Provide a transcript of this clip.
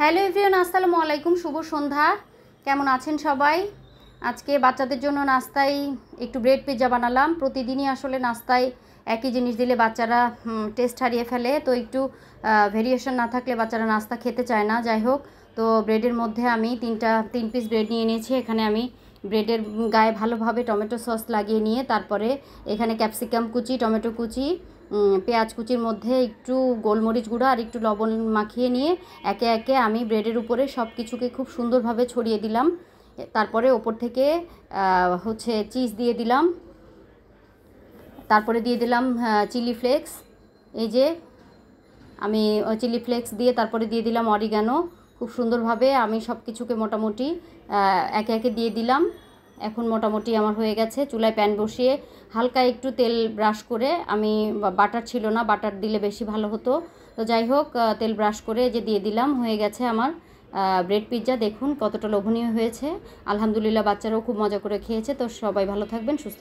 Hello everyone, আসসালামু আলাইকুম, শুভ সন্ধ্যা। কেমন আছেন সবাই? আজকে বাচ্চাদের জন্য নাস্তায় একটু ব্রেড পিৎজা বানালাম। প্রতিদিনই আসলে নাস্তায় একই জিনিস দিলে বাচ্চারা টেস্ট হারিয়ে ফেলে, তো একটু ভেরিয়েশন না থাকলে বাচ্চারা নাস্তা খেতে চায় না। যাই হোক, তো ব্রেডের মধ্যে আমি তিন পিস ব্রেড নিয়ে নিয়েছি। এখানে আমি ব্রেডের গায়ে ভালোভাবে টমেটো সস লাগিয়ে নিয়ে তারপরে এখানে ক্যাপসিকাম কুচি, টমেটো কুচি, পেঁয়াজ কুচির মধ্যে একটু গোলমরিচ গুঁড়ো আর একটু লবণ মাখিয়ে নিয়ে একে একে আমি ব্রেডের উপরে সব কিছুকে খুব সুন্দরভাবে ছড়িয়ে দিলাম। তারপরে ওপর থেকে চিজ দিয়ে দিলাম। তারপরে দিয়ে দিলাম চিলি ফ্লেক্স। এই যে আমি চিলি ফ্লেক্স দিয়ে তারপরে দিয়ে দিলাম অরিগানো। খুব সুন্দরভাবে আমি সব কিছুকে মোটামুটি একে একে দিয়ে দিলাম। এখন মোটামুটি আমার হয়ে গেছে। চুলায় প্যান বসিয়ে হালকা একটু তেল ব্রাশ করে, আমি বাটার ছিল না, বাটার দিলে বেশি ভালো হতো, তো যাই হোক তেল ব্রাশ করে যে দিয়ে দিলাম। হয়ে গেছে আমার ব্রেড পিৎজা। দেখুন কতটা লোভনীয় হয়েছে। আলহামদুলিল্লাহ, বাচ্চারাও খুব মজা করে খেয়েছে। তো সবাই ভালো থাকবেন, সুস্থ